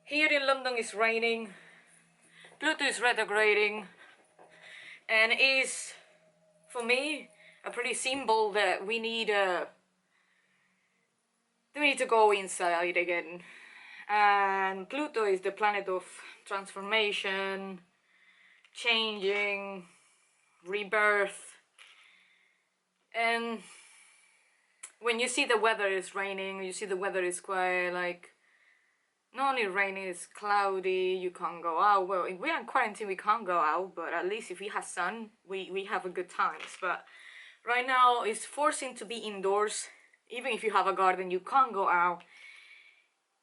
Here in London it's raining, Pluto is retrograding, and it is, for me, a pretty symbol that we need to go inside again. And Pluto is the planet of transformation, changing, rebirth. And when you see the weather is raining, you see the weather is quite like, not only raining, it's cloudy, you can't go out. Well, if we are in quarantine, we can't go out, but at least if we have sun, we have a good times. But right now, it's forcing to be indoors. Even if you have a garden, you can't go out.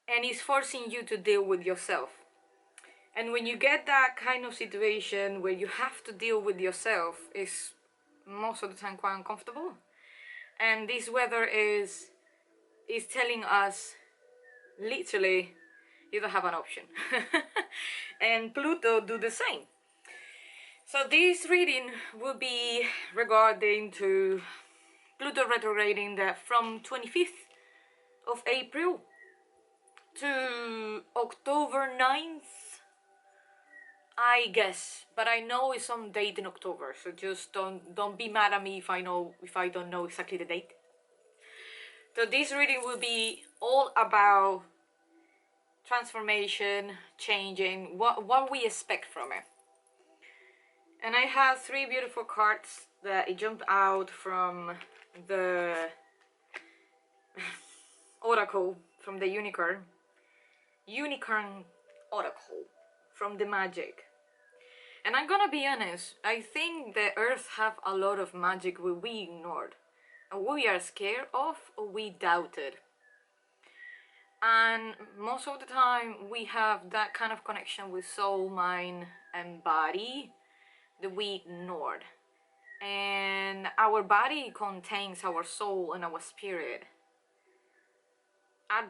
And it's forcing you to deal with yourself. And when you get that kind of situation where you have to deal with yourself, it's most of the time quite uncomfortable. And this weather is telling us, literally, you don't have an option. And Pluto do the same. So this reading will be regarding to Pluto retrograding that from 25th of April to October 9th, I guess, but I know it's some date in October, so just don't be mad at me if I don't know exactly the date. So this reading will be all about transformation, changing, what we expect from it. And I have 3 beautiful cards that jumped out from the oracle, from the unicorn oracle, from the magic. And I'm gonna be honest, I think the earth have a lot of magic we ignored, and we are scared of, or we doubted. And most of the time we have that kind of connection with soul, mind and body that we ignored. And our body contains our soul and our spirit.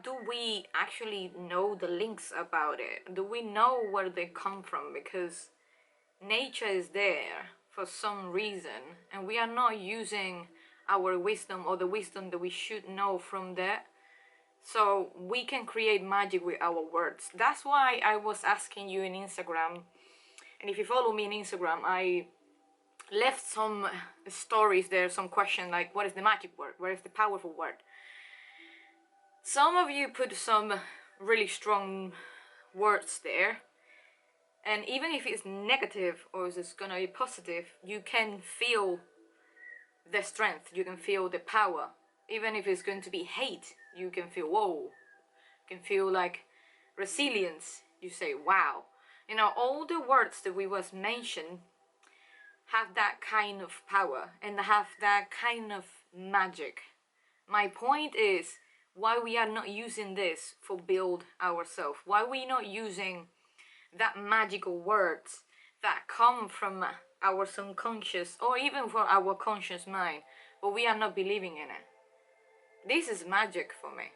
Do we actually know the links about it? Do we know where they come from? Because nature is there for some reason, and we are not using our wisdom, or the wisdom that we should know from that. So we can create magic with our words. That's why I was asking you in Instagram, and if you follow me on Instagram, I left some stories there, some question like, what is the magic word? What is the powerful word? Some of you put some really strong words there, and even if it's negative or it's gonna be positive, you can feel the strength, you can feel the power. Even if it's going to be hate, you can feel, whoa, you can feel like resilience. You say, wow. You know, all the words that we was mentioned have that kind of power and have that kind of magic. My point is, why we are not using this for build ourselves? Why we not using that magical words that come from our subconscious or even from our conscious mind, but we are not believing in it? This is magic for me.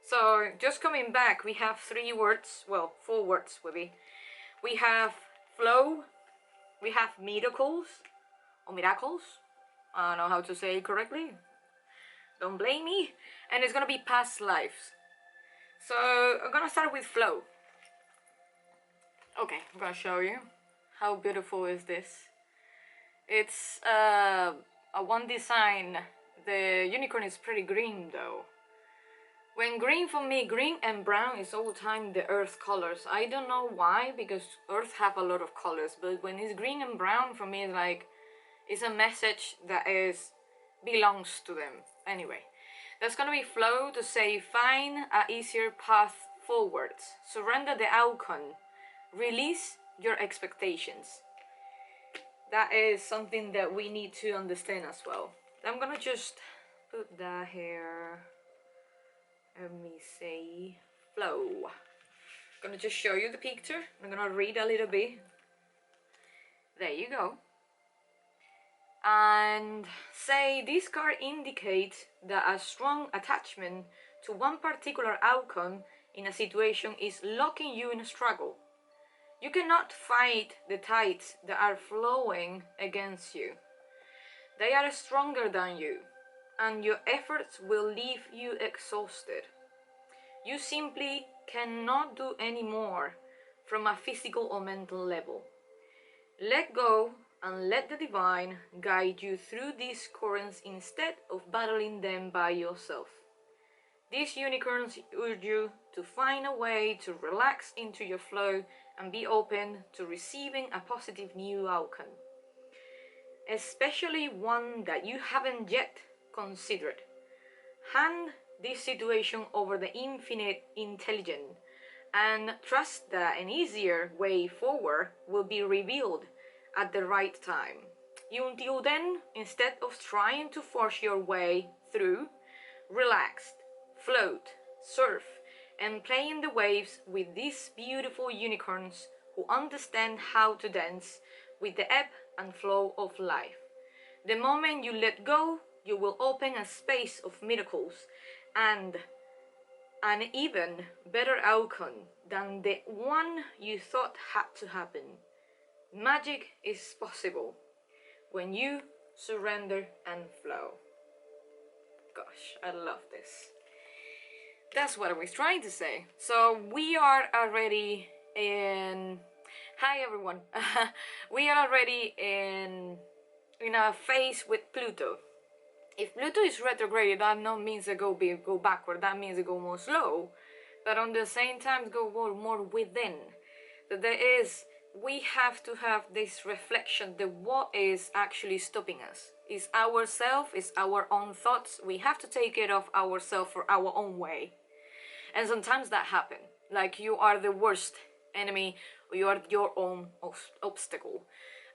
So just coming back, we have 3 words, well, 4 words maybe. We have flow, we have miracles, or miracles, I don't know how to say it correctly, don't blame me, and it's gonna be past lives. So I'm gonna start with flow. Okay, I'm gonna show you how beautiful is this. It's a one design. The unicorn is pretty green though. When green, for me, green and brown is all the time the earth colors. I don't know why, because earth have a lot of colors, but when it's green and brown, for me, it's like, it's a message that belongs to them. Anyway, that's gonna be flow, to say find a easier path forwards, surrender the outcome, release your expectations. That is something that we need to understand as well. I'm gonna just put that here. Let me say flow. I'm gonna just show you the picture. I'm gonna read a little bit. There you go. And say this card indicates that a strong attachment to one particular outcome in a situation is locking you in a struggle. You cannot fight the tides that are flowing against you. They are stronger than you, and your efforts will leave you exhausted. You simply cannot do any more from a physical or mental level. Let go and let the divine guide you through these currents instead of battling them by yourself. These unicorns urge you to find a way to relax into your flow and be open to receiving a positive new outcome, especially one that you haven't yet considered. Hand this situation over the infinite intelligence and trust that an easier way forward will be revealed at the right time. Until then, instead of trying to force your way through, relax, float, surf, and play in the waves with these beautiful unicorns who understand how to dance with the ebb and flow of life. The moment you let go, you will open a space of miracles and an even better outcome than the one you thought had to happen. Magic is possible when you surrender and flow. Gosh, I love this. That's what I was trying to say. So we are already in... Hi everyone. We are already in a phase with Pluto. If Pluto is retrograde, that not means it go backward, that means it go more slow, but on the same time go more within. That we have to have this reflection that what is actually stopping us. Is ourself, is our own thoughts. We have to take it off ourselves for our own way. And sometimes that happens. Like you are the worst enemy, or you are your own obstacle.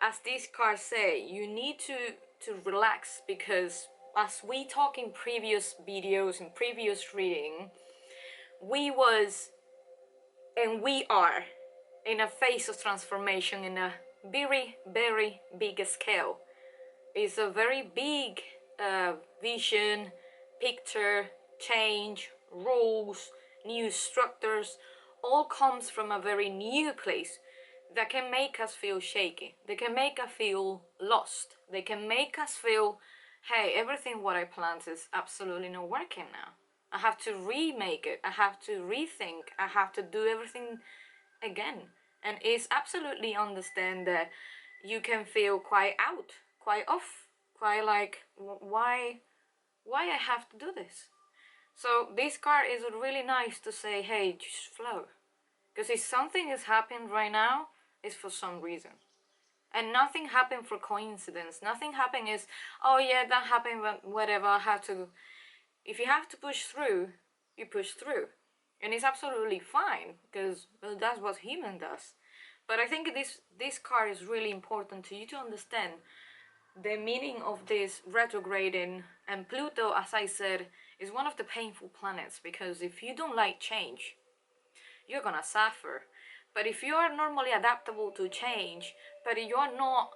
As these cards say, you need to relax, because as we talk in previous videos, in previous reading, we was and we are in a phase of transformation in a very, very big scale. It's a very big vision, picture, change, rules, new structures, all comes from a very new place that can make us feel shaky. They can make us feel lost. They can make us feel, hey, everything what I planned is absolutely not working now. I have to remake it. I have to rethink. I have to do everything again. And it's absolutely understand that you can feel quite out, quite off, quite like, why I have to do this? So this card is really nice to say, hey, just flow. Because if something is happening right now, it's for some reason. And nothing happened for coincidence. Nothing happened is, oh yeah, that happened, but whatever, I have to. If you have to push through, you push through. And it's absolutely fine, because well, that's what human does. But I think this card is really important to you to understand the meaning of this retrograding. And Pluto, as I said, is one of the painful planets, because if you don't like change, you're gonna suffer. But if you are normally adaptable to change, but you're not,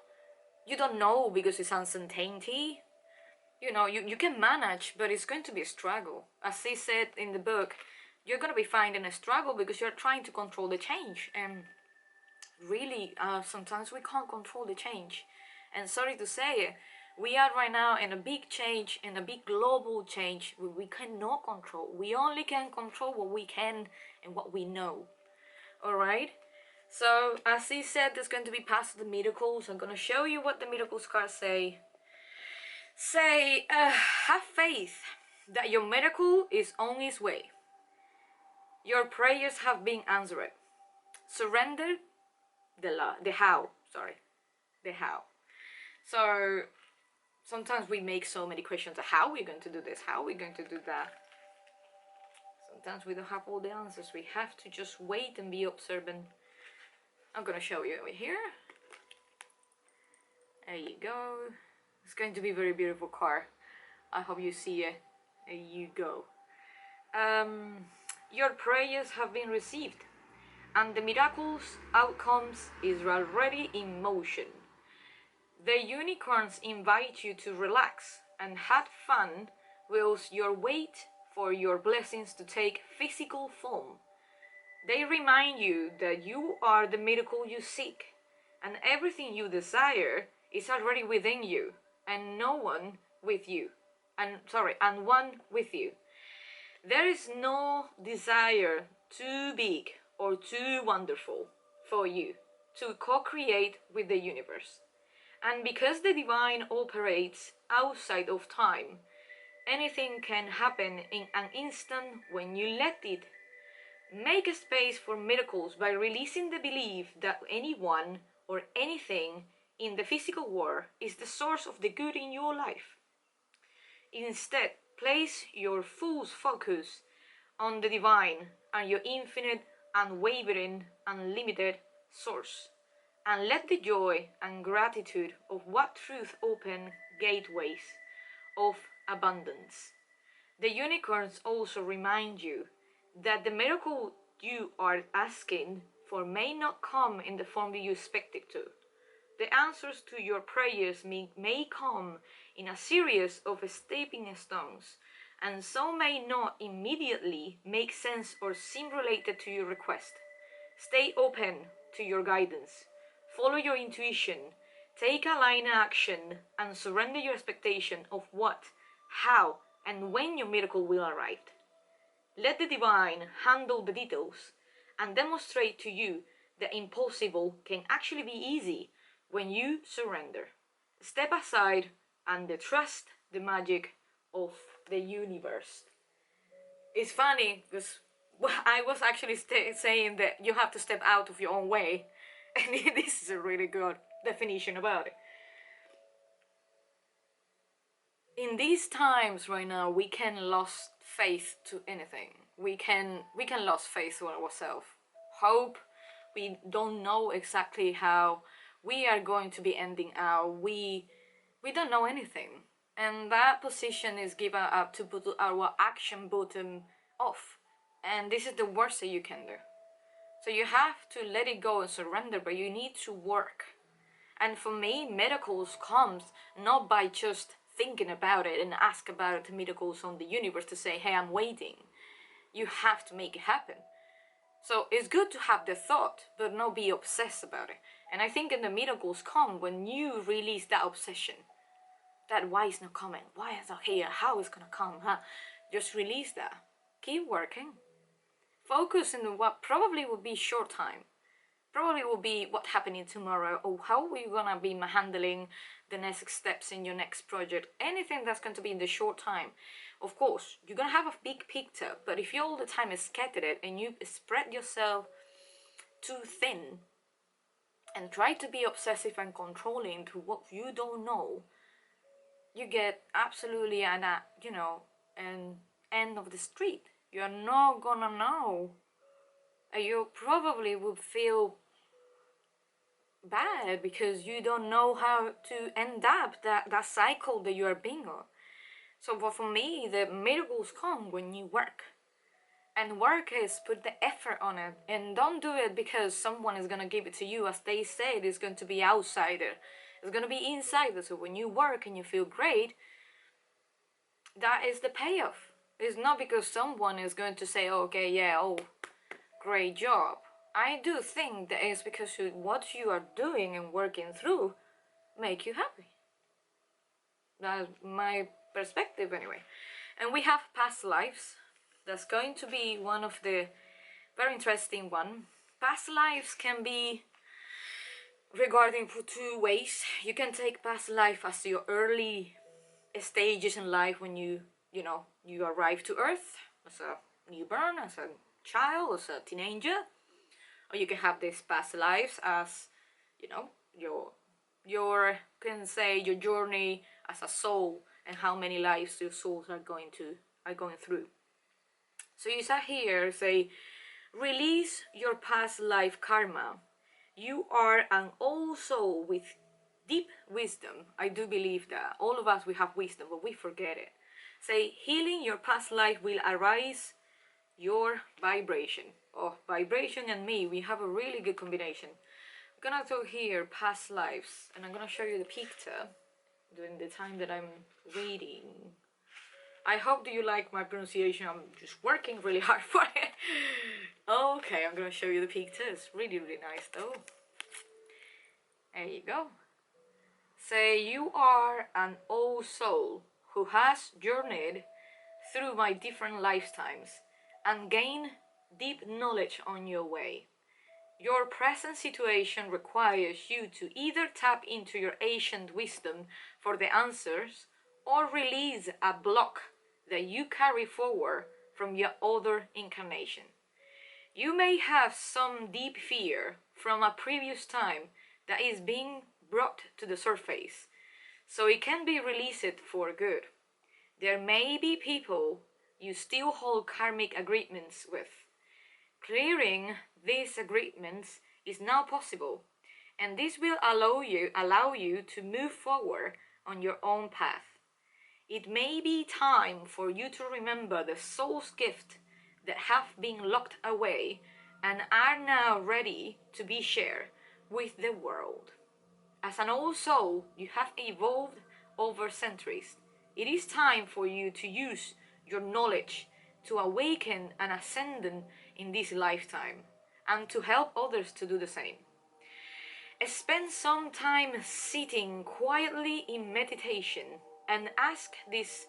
you don't know because it's uncertainty, you know, you can manage, but it's going to be a struggle. As he said in the book, you're going to be finding a struggle because you're trying to control the change. And really, sometimes we can't control the change. And sorry to say it, we are right now in a big change, in a big global change we cannot control. We only can control what we can and what we know. Alright? So, as he said, there's going to be past the miracles. I'm going to show you what the miracles cards say. Say, have faith that your miracle is on its way. Your prayers have been answered. Surrender the how. So, sometimes we make so many questions. How are we going to do this? How are we going to do that? Sometimes we don't have all the answers. We have to just wait and be observant. I'm going to show you over here. There you go. It's going to be a very beautiful card. I hope you see it. There you go. Your prayers have been received, and the miracles outcomes is already in motion. The unicorns invite you to relax and have fun whilst you wait for your blessings to take physical form. They remind you that you are the miracle you seek, and everything you desire is already within you, and one with you. There is no desire too big or too wonderful for you to co-create with the universe. And because the divine operates outside of time, anything can happen in an instant when you let it. Make a space for miracles by releasing the belief that anyone or anything in the physical world is the source of the good in your life. Instead, place your full focus on the divine and your infinite, unwavering, unlimited source, and let the joy and gratitude of what truth open gateways of abundance. The unicorns also remind you that the miracle you are asking for may not come in the form that you expect it to. The answers to your prayers may come in a series of stepping stones, and some may not immediately make sense or seem related to your request. Stay open to your guidance. Follow your intuition. Take a line of action and surrender your expectation of what, how, and when your miracle will arrive. Let the divine handle the details and demonstrate to you that impossible can actually be easy when you surrender. Step aside and trust the magic of the universe. It's funny because I was actually saying that you have to step out of your own way, and this is a really good definition about it. In these times right now, we can lose faith to anything. We can lose faith to ourselves. Hope. We don't know exactly how we are going to be ending out. We don't know anything, and that position is given up to put our action button off, and this is the worst that you can do. So you have to let it go and surrender, but you need to work. And for me, miracles comes not by just thinking about it and ask about the miracles on the universe to say, hey, I'm waiting. You have to make it happen. So it's good to have the thought, but not be obsessed about it. And I think the miracles come when you release that obsession. That why is not coming? Why is not here? How is gonna come? Just release that. Keep working. Focus on what probably will be short time. Probably will be what's happening tomorrow, or how are you gonna be handling the next steps in your next project. Anything that's going to be in the short time. Of course, you're gonna have a big picture, but if you all the time scatter it and you spread yourself too thin and try to be obsessive and controlling to what you don't know, you get absolutely an end of the street. You're not gonna know. You probably would feel bad because you don't know how to end up that cycle that you are being on. So for me, the miracles come when you work. And work is put the effort on it, and don't do it because someone is gonna give it to you. As they said, it's going to be outsider. It's gonna be insider. So when you work and you feel great, that is the payoff. It's not because someone is going to say, okay, yeah, oh, great job. I do think that it's because what you are doing and working through make you happy. That's my perspective anyway. And we have past lives. That's going to be one of the very interesting one. Past lives can be regarding for two ways. You can take past life as your early stages in life when you arrive to Earth as a newborn, as a child, as a teenager, or you can have these past lives as your can say your journey as a soul and how many lives your souls are going through. So you say here, say, release your past life karma. You are an old soul with deep wisdom. I do believe that all of us, we have wisdom, but we forget it. Say, healing your past life will arise your vibration. Oh, vibration and me, we have a really good combination. I'm gonna do here past lives, and I'm gonna show you the picture during the time that I'm reading. I hope that you like my pronunciation. I'm just working really hard for it. Okay, I'm gonna show you the picture. It's really, really nice though. There you go. Say, you are an old soul who has journeyed through my different lifetimes and gained deep knowledge on your way. Your present situation requires you to either tap into your ancient wisdom for the answers or release a block that you carry forward from your other incarnation. You may have some deep fear from a previous time that is being brought to the surface, so it can be released for good. There may be people you still hold karmic agreements with. Clearing these agreements is now possible, and this will allow you to move forward on your own path. It may be time for you to remember the soul's gift that have been locked away and are now ready to be shared with the world. As an old soul, you have evolved over centuries. It is time for you to use your knowledge to awaken and ascend in this lifetime, and to help others to do the same. Spend some time sitting quietly in meditation and ask this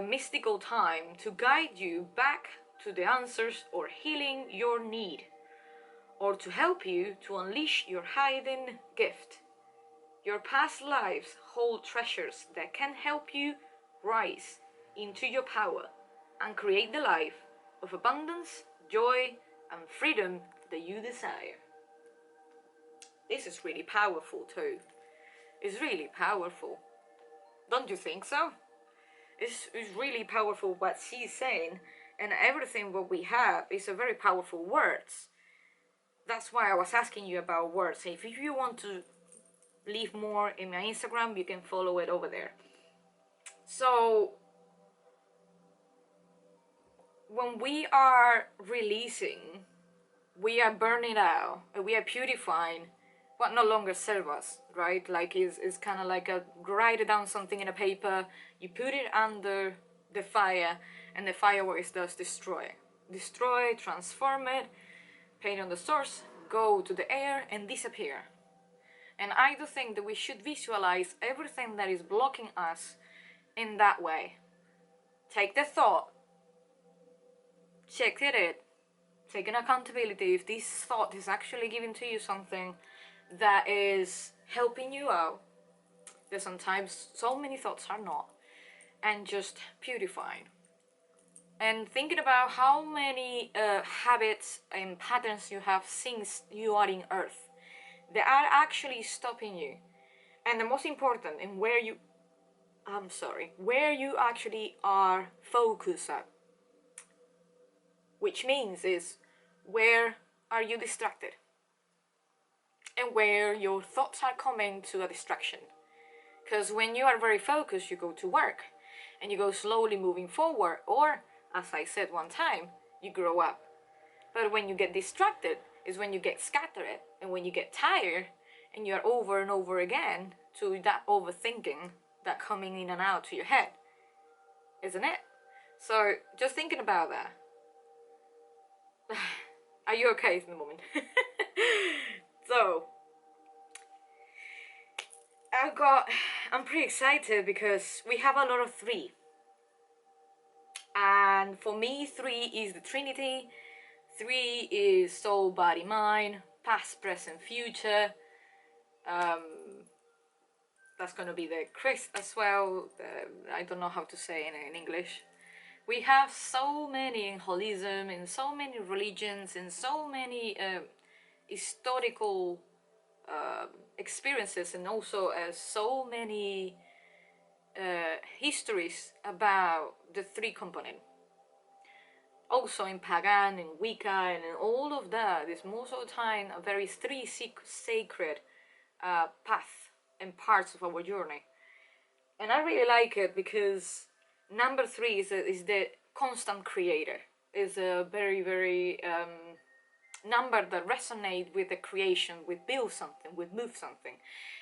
mystical time to guide you back to the answers or healing your need, or to help you to unleash your hidden gift. Your past lives hold treasures that can help you rise into your power and create the life of abundance, joy, and freedom that you desire. This is really powerful too. It's really powerful. Don't you think so? It's really powerful what she's saying, and everything what we have is a very powerful words. That's why I was asking you about words. If you want to leave more in my Instagram, you can follow it over there. So when we are releasing, we are burning out, we are purifying what no longer serves us, right? Like it's kind of like a write down something in a paper, you put it under the fire, and the fire what it does destroy, transform it, paint on the source, go to the air and disappear. And I do think that we should visualize everything that is blocking us in that way. Take the thought, check it, take an accountability if this thought is actually giving to you something that is helping you out. There's sometimes so many thoughts are not, and just purifying. And thinking about how many habits and patterns you have since you are in Earth that are actually stopping you. And the most important, and where you actually are focused at. Which means is, where are you distracted? And where your thoughts are coming to a distraction. Because when you are very focused, you go to work and you go slowly moving forward, or as I said one time, you grow up. But when you get distracted is when you get scattered, and when you get tired and you're over and over again to that overthinking that coming in and out to your head, isn't it? So just thinking about that. Are you okay in the moment? So I'm pretty excited because we have a lot of 3. And for me, 3 is the Trinity. 3 is soul, body, mind, past, present, future. That's going to be the Christ as well. I don't know how to say it in English. We have so many in holism, in so many religions, in so many historical experiences, and also so many histories about the 3 components. Also in Pagan, in Wicca, and in all of that, is most of the time a very 3 sacred path and parts of our journey. And I really like it because number 3 is the constant creator. Is a very, very number that resonates with the creation, with build something, with move something.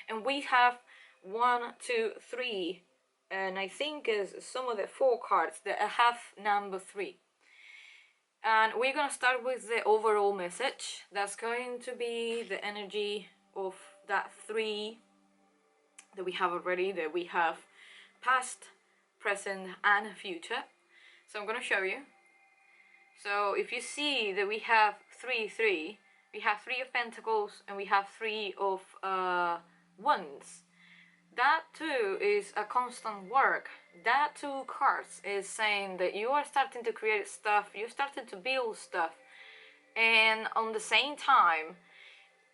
And we have 1, 2, 3, and I think is some of the 4 cards that have number 3. And we're gonna start with the overall message. That's going to be the energy of that 3 that we have already, that we have past, present, and future. So I'm gonna show you. So if you see that we have 3, we have 3 of Pentacles and we have 3 of Wands. That too is a constant work. That 2 cards is saying that you are starting to create stuff, you're starting to build stuff, and on the same time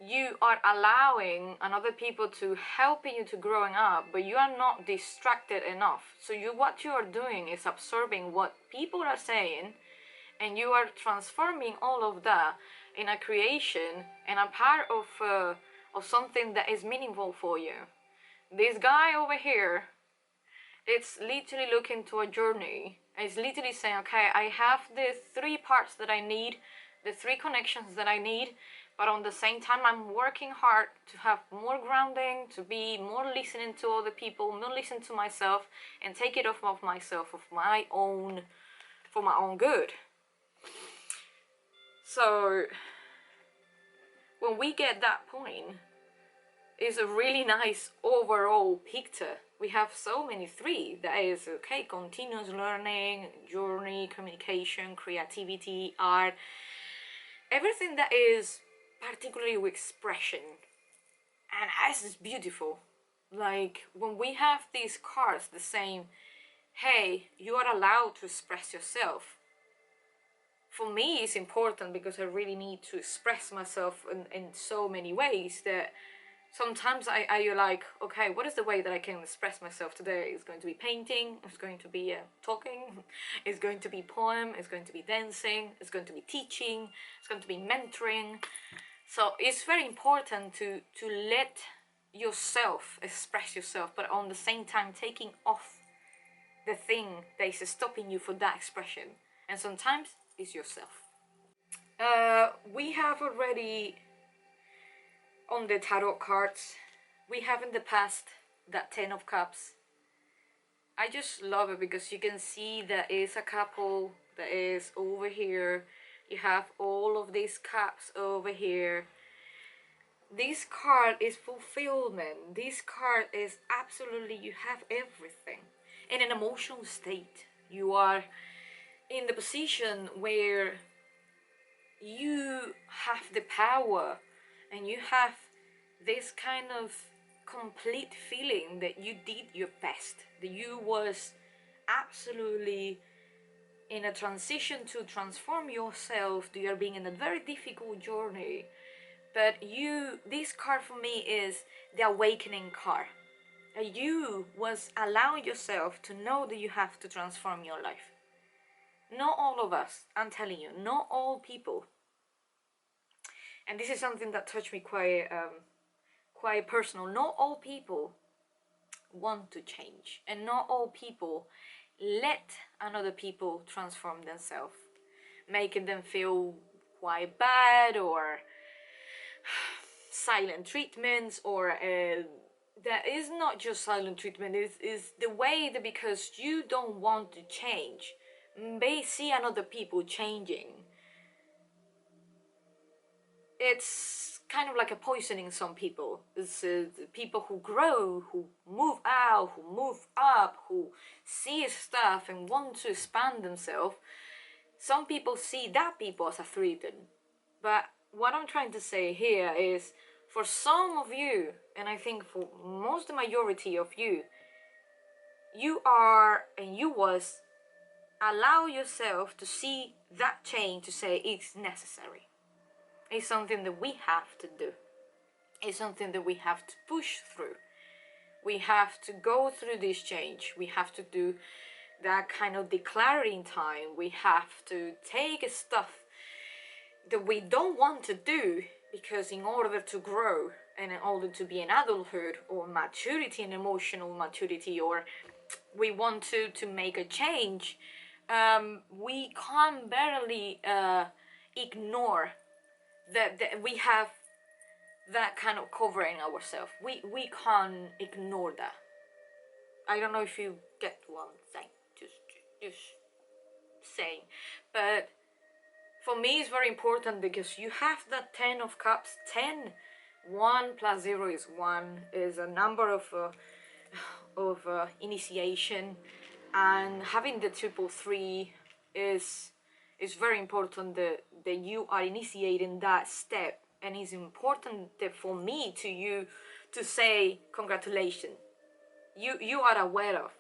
you are allowing other people to help you to growing up, but you are not distracted enough. So what you are doing is absorbing what people are saying, and you are transforming all of that in a creation and a part of something that is meaningful for you. This guy over here, it's literally looking to a journey. It's literally saying, okay, I have the 3 parts that I need, the 3 connections that I need, but on the same time I'm working hard to have more grounding, to be more listening to other people, more listening to myself, and take it off of myself, for my own good. So when we get that point, it's a really nice overall picture. We have so many 3. That is, okay, continuous learning, journey, communication, creativity, art, everything that is particularly with expression. And as is beautiful. Like when we have these cards the same, hey, you are allowed to express yourself. For me, it's important because I really need to express myself in so many ways that sometimes I like, okay, what is the way that I can express myself today? It's going to be painting, it's going to be talking, it's going to be poem, it's going to be dancing, it's going to be teaching, it's going to be mentoring. So it's very important to let yourself express yourself, but on the same time taking off the thing that is stopping you for that expression. And sometimes it's yourself. We have already, on the tarot cards, we have in the past that 10 of Cups. I just love it because you can see there is a couple that is over here. You have all of these cups over here. This card is fulfillment. This card is absolutely, you have everything. In an emotional state, you are in the position where you have the power and you have this kind of complete feeling that you did your best, that you was absolutely in a transition to transform yourself, that you are being in a very difficult journey. But this card for me is the awakening card. You was allowing yourself to know that you have to transform your life. Not all of us, I'm telling you, not all people. And this is something that touched me quite personal. Not all people want to change, and not all people let another people transform themselves, making them feel quite bad, or silent treatments, or that is not just silent treatment, is the way that because you don't want to change, they see another people changing. It's kind of like a poisoning some people. It's people who grow, who move out, who move up, who see stuff and want to expand themselves. Some people see that people as a threat. But what I'm trying to say here is, for some of you, and I think for most the majority of you, you are and you was allow yourself to see that change, to say it's necessary. It's something that we have to do. It's something that we have to push through. We have to go through this change. We have to do that kind of declaring time. We have to take stuff that we don't want to do, because in order to grow and in order to be in adulthood or maturity and emotional maturity, or we want to make a change, we can't barely ignore that we have that kind of covering ourselves. We can't ignore that. I don't know if you get what I'm saying, just saying. But for me it's very important because you have that 10 of Cups. 10, 1 plus 0 is 1, is a number of initiation, and having the triple 3 is It's very important that you are initiating that step, and it's important that for me to you to say congratulations. You are aware of.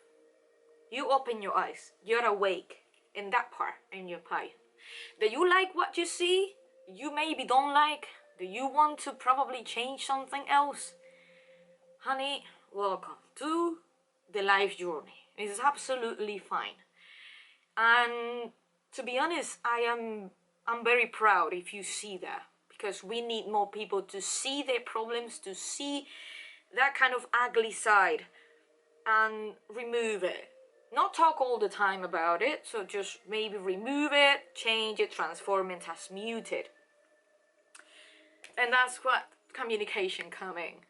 You open your eyes. You're awake in that part in your pie. Do you like what you see? You maybe don't like. Do you want to probably change something else? Honey, welcome to the life journey. It's absolutely fine. And to be honest, I'm very proud if you see that, because we need more people to see their problems, to see that kind of ugly side and remove it. Not talk all the time about it, so just maybe remove it, change it, transform it, transmute it. And that's what communication coming.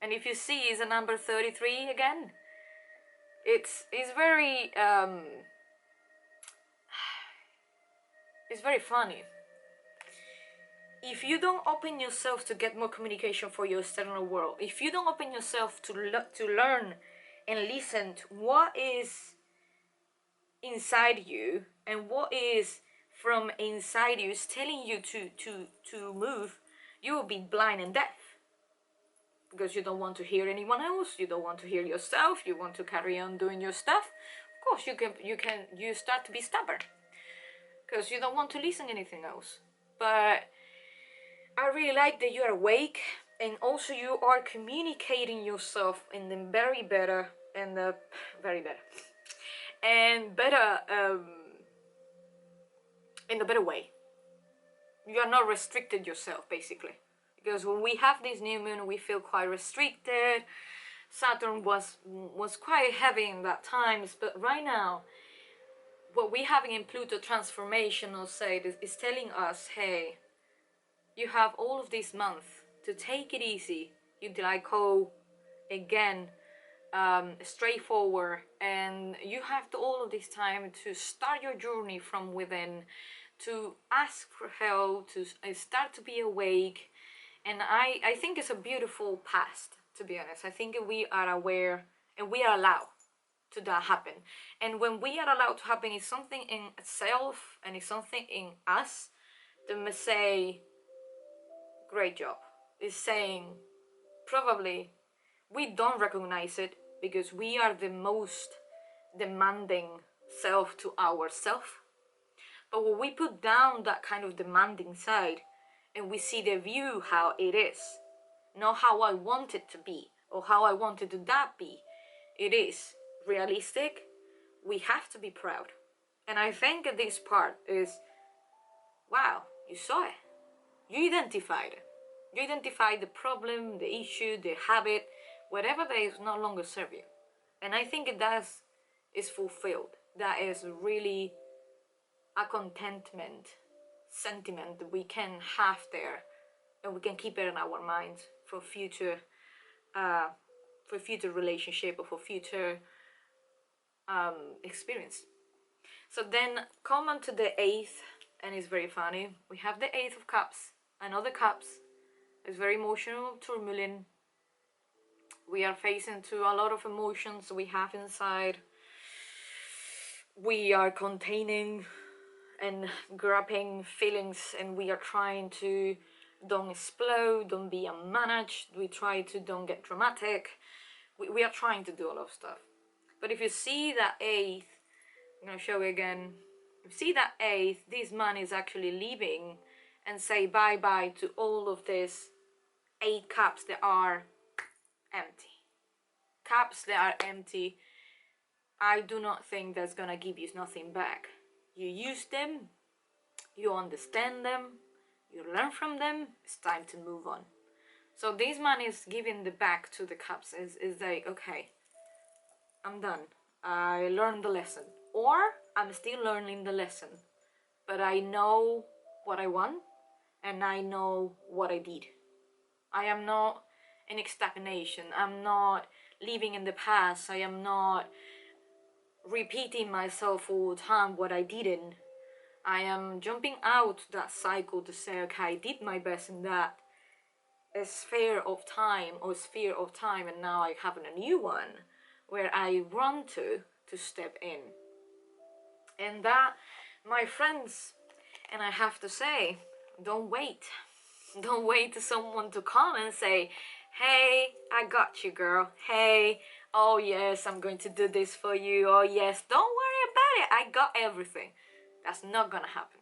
And if you see, it's a number 33 again. It's very it's very funny. If you don't open yourself to get more communication for your external world, if you don't open yourself to learn and listen to what is inside you and what is from inside you is telling you to move, you will be blind and deaf. Because you don't want to hear anyone else, you don't want to hear yourself, you want to carry on doing your stuff. Of course you start to be stubborn because you don't want to listen to anything else. But I really like that you're awake, and also you are communicating yourself in the very better and the very better and better in the better way. You are not restricted yourself, basically. Because when we have this new moon, we feel quite restricted. Saturn was quite heavy in that times, but right now, what we're having in Pluto transformational side is telling us, hey, you have all of this month to take it easy. You like go again, straightforward, and you have all of this time to start your journey from within, to ask for help, to start to be awake. And I think it's a beautiful past, to be honest. I think we are aware and we are allowed to that happen. And when we are allowed to happen, it's something in itself and it's something in us that must say, great job. It's saying, probably, we don't recognize it because we are the most demanding self to ourselves. But when we put down that kind of demanding side, and we see the view how it is, not how I want it to be or how I wanted to that be. It is realistic. We have to be proud. And I think this part is, wow, you saw it. You identified it. You identified the problem, the issue, the habit, whatever that is no longer serve you. And I think that is fulfilled. That is really a contentment sentiment that we can have there, and we can keep it in our minds for future relationship or for future experience. So then come on to the 8th, and it's very funny. We have the 8 of Cups. Another Cups is very emotional, turbulent. We are facing to a lot of emotions we have inside. We are containing and grabbing feelings, and we are trying to don't explode, don't be unmanaged. We try to don't get dramatic. We are trying to do a lot of stuff. But if you see that 8th, I'm going to show you again. If you see that 8th, this man is actually leaving and say bye-bye to all of this 8 cups that are empty. Cups that are empty, I do not think that's going to give you nothing back. You use them, you understand them, you learn from them, it's time to move on. So this man is giving the back to the cups, is like, okay, I'm done. I learned the lesson. Or I'm still learning the lesson, but I know what I want and I know what I did. I am not in stagnation. I'm not living in the past. I am not repeating myself all the time what I didn't. I am jumping out that cycle to say, okay, I did my best in that sphere of time, and now I have a new one where I want to step in. And that, my friends, And I have to say, don't wait. Don't wait for someone to come and say, hey, I got you, girl. Hey, oh yes, I'm going to do this for you. Oh yes, don't worry about it. I got everything. That's not gonna happen.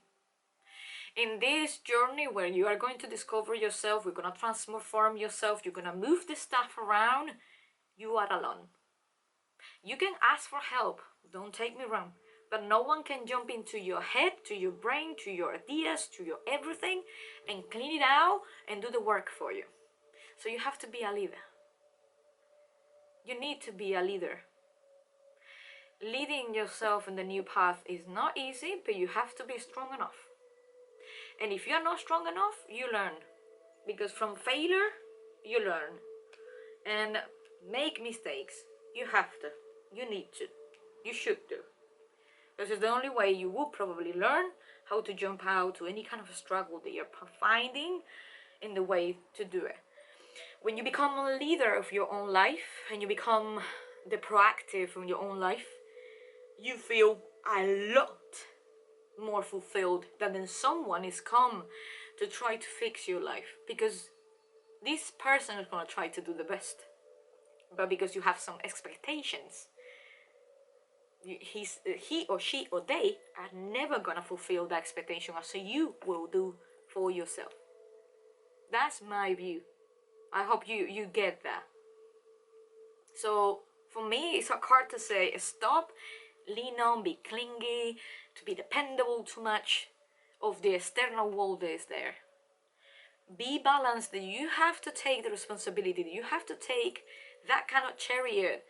In this journey where you are going to discover yourself, you're gonna transform yourself, you're gonna move the stuff around, you are alone. You can ask for help, don't take me wrong, but no one can jump into your head, to your brain, to your ideas, to your everything, and clean it out and do the work for you. So you have to be a leader. You need to be a leader. Leading yourself in the new path is not easy, but you have to be strong enough. And if you're not strong enough, you learn. Because from failure, you learn. And make mistakes. You have to. You need to. You should do. This is the only way you will probably learn how to jump out to any kind of struggle that you're finding in the way to do it. When you become a leader of your own life and you become the proactive in your own life, you feel a lot more fulfilled than when someone is come to try to fix your life, because this person is going to try to do the best, but because you have some expectations, he or she or they are never gonna fulfill the expectation as you will do for yourself. That's my view. I hope you get that. So for me, it's hard to say stop, lean on, be clingy, to be dependable too much of the external world that is there. Be balanced. That you have to take the responsibility. You have to take that kind of chariot.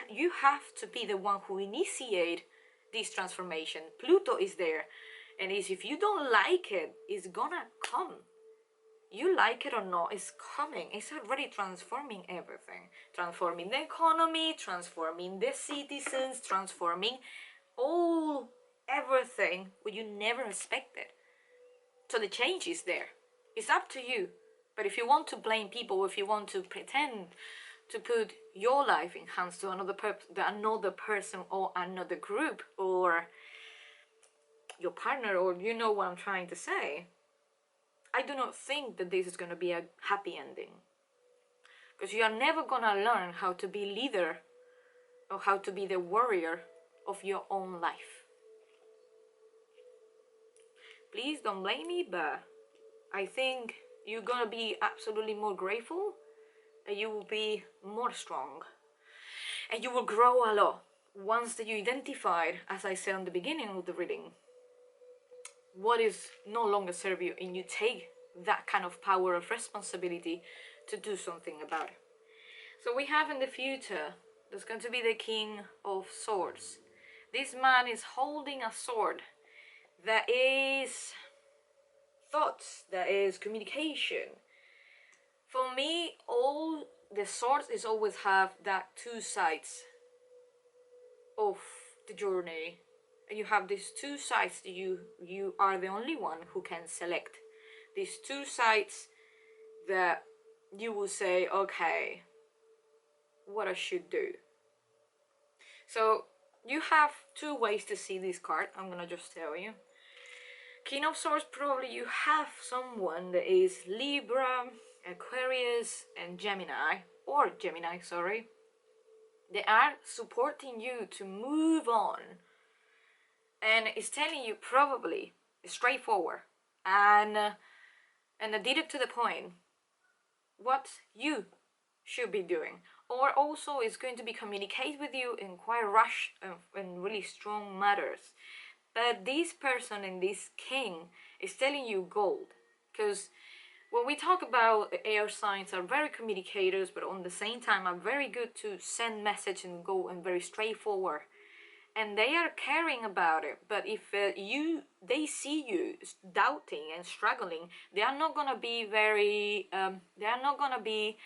You have to be the one who initiate this transformation. Pluto is there, and if you don't like it, it's gonna come. You like it or not, it's coming. It's already transforming everything. Transforming the economy, transforming the citizens, transforming everything what you never expected. So the change is there. It's up to you. But if you want to blame people, if you want to pretend to put your life in hands to another person or another group or your partner, or you know what I'm trying to say, I do not think that this is going to be a happy ending. Because you are never going to learn how to be leader or how to be the warrior of your own life. Please don't blame me, but I think you're going to be absolutely more grateful, and you will be more strong. And you will grow a lot once that you identified, as I said on the beginning of the reading, what is no longer serve you, and you take that kind of power of responsibility to do something about it. So we have in the future, there's going to be the King of Swords. This man is holding a sword that is thoughts, that is communication. For me, all the swords is always have that two sides of the journey. And you have these two sides that you are the only one who can select. These two sides that you will say, okay, what I should do. So you have two ways to see this card. I'm gonna just tell you. King of Swords, probably you have someone that is Libra, Aquarius, and Gemini, sorry. They are supporting you to move on. And it's telling you probably straightforward and direct to the point what you should be doing. Or also it's going to be communicate with you in quite rush and really strong matters. But this person and this king is telling you gold. Because when we talk about air signs are very communicators, but on the same time are very good to send message and go and very straightforward. And they are caring about it, but if they see you doubting and struggling, they are not gonna be they are not gonna be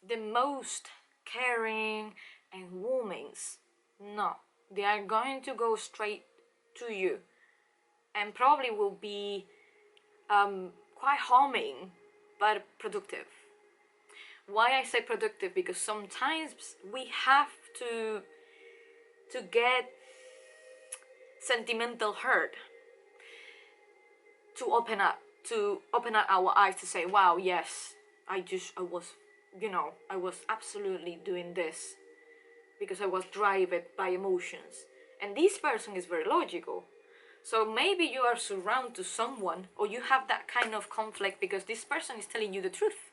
the most caring and warming. No, they are going to go straight to you, and probably will be quite harming, but productive. Why I say productive? Because sometimes we have to get sentimental hurt. to open up our eyes to say, wow, yes, I was, I was absolutely doing this because I was driven by emotions. And this person is very logical. So maybe you are surrounded to someone, or you have that kind of conflict because this person is telling you the truth.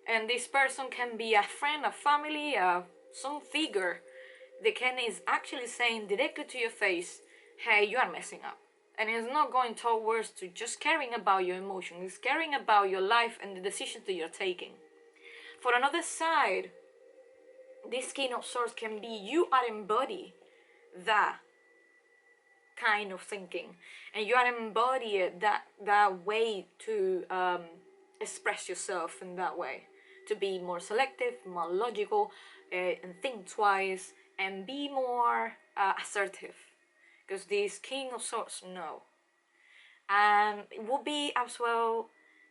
And this person can be a friend, a family, some figure. The Ken is actually saying directly to your face, hey, you are messing up. And it's not going towards to just caring about your emotions. It's caring about your life and the decisions that you're taking. For another side, this King of Swords can be you are embody that kind of thinking, and you are embody that way to express yourself in that way, to be more selective, more logical, and think twice, and be more assertive, because this King of Swords know. And it will be as well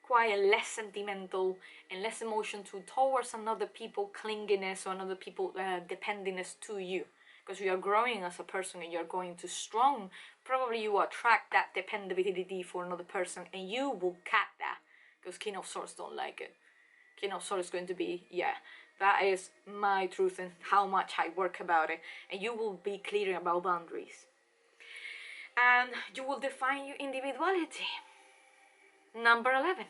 quite less sentimental and less emotion towards another people clinginess or another people dependingness to you, because you are growing as a person and you're going to strong. Probably you attract that dependability for another person, and you will cut that, because King of Swords don't like it. King of Swords is going to be, yeah, that is my truth and how much I work about it, and you will be clear about boundaries. And you will define your individuality. Number 11.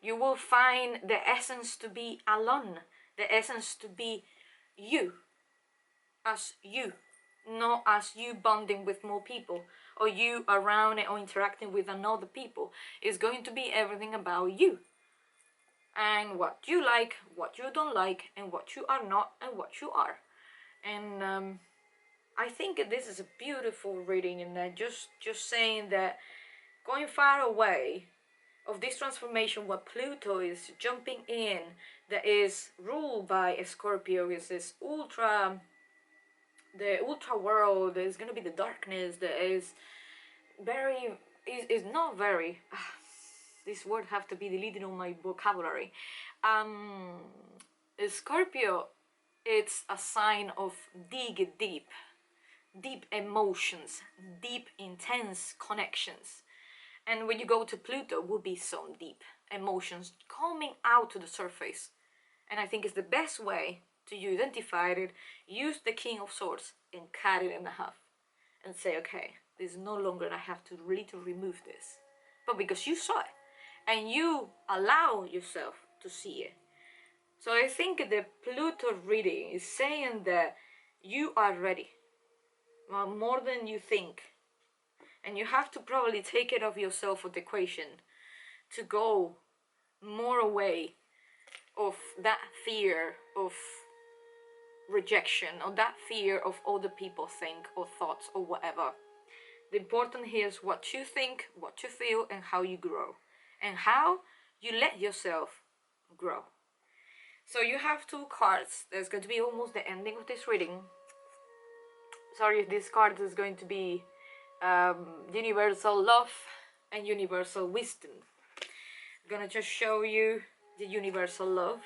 You will find the essence to be alone, the essence to be you, as you, not as you bonding with more people, or you around it or interacting with another people. It's going to be everything about you, and what you like, what you don't like, and what you are not, and what you are. And I think this is a beautiful reading, and that just saying that going far away of this transformation, what Pluto is jumping in, that is ruled by a Scorpio, is this the ultra world. Is going to be the darkness that is not very, this word have to be deleted on my vocabulary. Scorpio, it's a sign of deep emotions, deep intense connections. And when you go to Pluto, will be some deep emotions coming out to the surface. And I think it's the best way to identify it. Use the King of Swords and cut it in half and say, okay, this is no longer, I have to really to remove this. But because you saw it and you allow yourself to see it. So I think the Pluto reading is saying that you are ready, more than you think. And you have to probably take it off yourself of the equation to go more away of that fear of rejection, or that fear of other people think or thoughts or whatever. The important here is what you think, what you feel, and how you grow, and how you let yourself grow. So you have two cards. There's going to be almost the ending of this reading. Sorry if this card is going to be universal love and universal wisdom. I'm gonna just show you the universal love.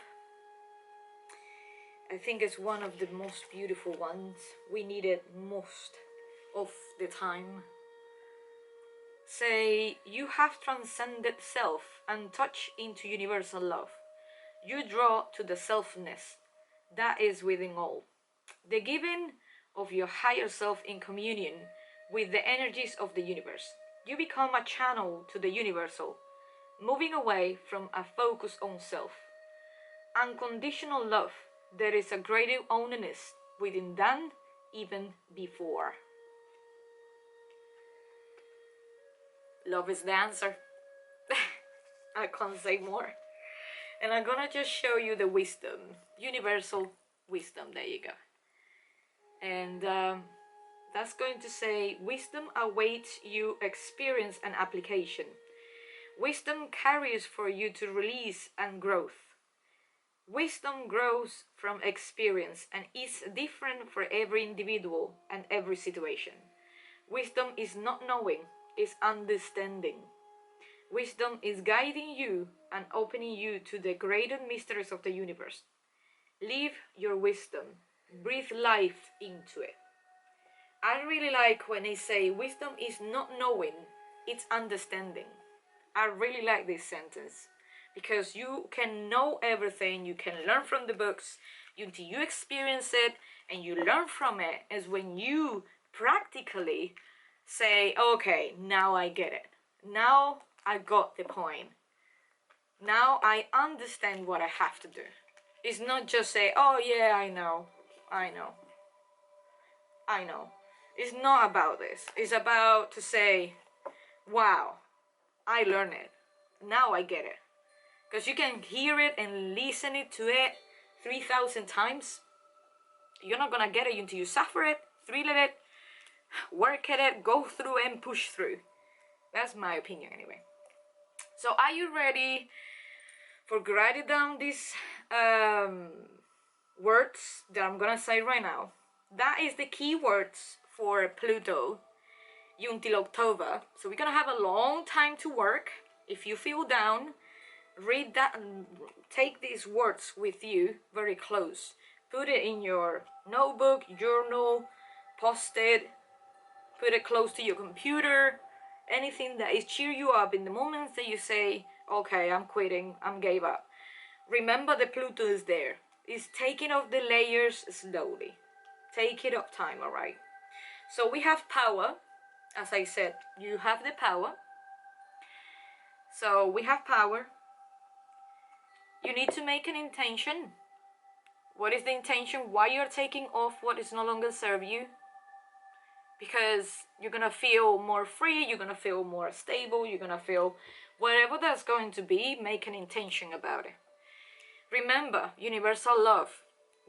I think it's one of the most beautiful ones. We need it most of the time. Say, you have transcended self and touch into universal love. You draw to the selfness that is within all. The giving of your higher self in communion with the energies of the universe. You become a channel to the universal, moving away from a focus on self. Unconditional love, there is a greater openness within than even before. Love is the answer. I can't say more. And I'm gonna just show you the wisdom, universal wisdom. There you go. And that's going to say, wisdom awaits you experience and application. Wisdom carries for you to release and growth. Wisdom grows from experience and is different for every individual and every situation. Wisdom is not knowing, it's understanding. Wisdom is guiding you and opening you to the greater mysteries of the universe. Live your wisdom. Breathe life into it. I really like when they say wisdom is not knowing, it's understanding. I really like this sentence, because you can know everything, you can learn from the books until you experience it and you learn from it, is when you practically say, okay, now I get it. Now I got the point. Now I understand what I have to do. It's not just say, oh yeah, I know. It's not about this. It's about to say, wow, I learned it. Now I get it. Because you can hear it and listen it to it 3,000 times. You're not gonna get it until you suffer it, thrill it, work at it, go through and push through. That's my opinion anyway. So are you ready for writing down these words that I'm gonna say right now? That is the key words for Pluto until October. So we're gonna have a long time to work. If you feel down, read that and take these words with you very close. Put it in your notebook, journal, post it, put it close to your computer. Anything that is cheer you up in the moments that you say, okay, I'm quitting, I'm gave up. Remember the Pluto is there. It's taking off the layers slowly. Take it up time, alright? So we have power. As I said, you have the power. So we have power. You need to make an intention. What is the intention? Why you're taking off what is no longer serve you? Because you're gonna feel more free, you're gonna feel more stable, you're gonna feel whatever that's going to be, make an intention about it. Remember, universal love.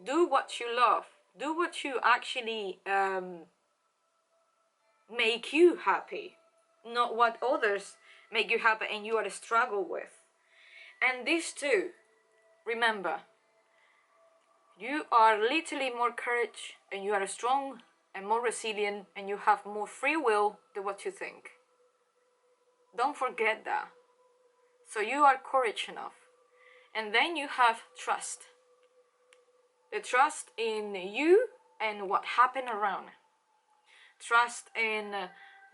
Do what you love. Do what you actually make you happy, not what others make you happy and you are to struggle with. And this too, remember, you are literally more courage and you are strong and more resilient and you have more free will than what you think. Don't forget that. So you are courage enough. And then you have trust. The trust in you and what happened around. Trust in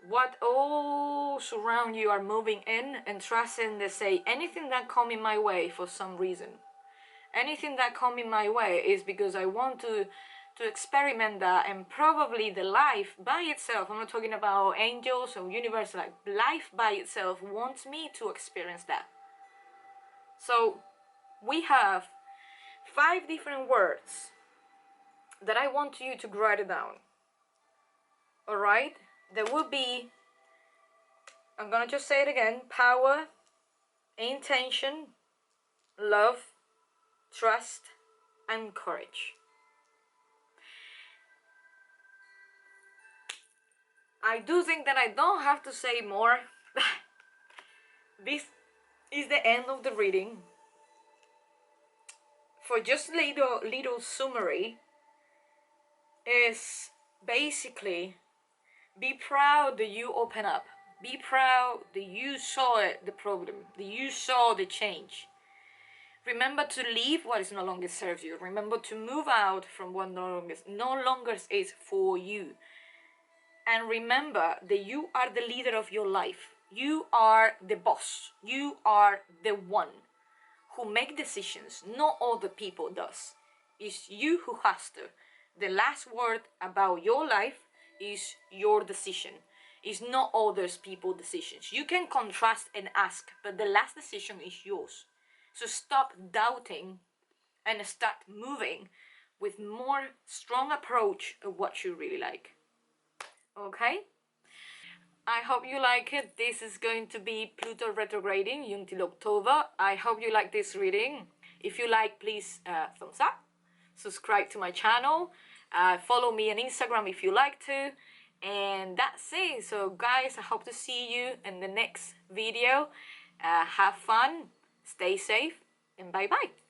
what all surround you are moving in, and trust in the say anything that come in my way for some reason. Anything that come in my way is because I want to experiment that, and probably the life by itself, I'm not talking about angels or universe, like life by itself wants me to experience that. So we have 5 different words that I want you to write it down. Alright? There will be, I'm gonna just say it again, power, intention, love, trust, and courage. I do think that I don't have to say more. This is the end of the reading. For just little summary, is basically be proud that you open up. Be proud that you saw it, the problem, that you saw the change. Remember to leave what is no longer serves you. Remember to move out from what no longer is for you. And remember that you are the leader of your life. You are the boss. You are the one who make decisions. Not other people does. It's you who has to. The last word about your life is your decision. It's not others people's decisions. You can contrast and ask, but the last decision is yours. So stop doubting and start moving with more strong approach of what you really like. Okay? I hope you like it. This is going to be Pluto retrograding until October. I hope you like this reading. If you like, please thumbs up. Subscribe to my channel. Follow me on Instagram if you like to. And that's it. So guys, I hope to see you in the next video. Have fun, stay safe, and bye bye.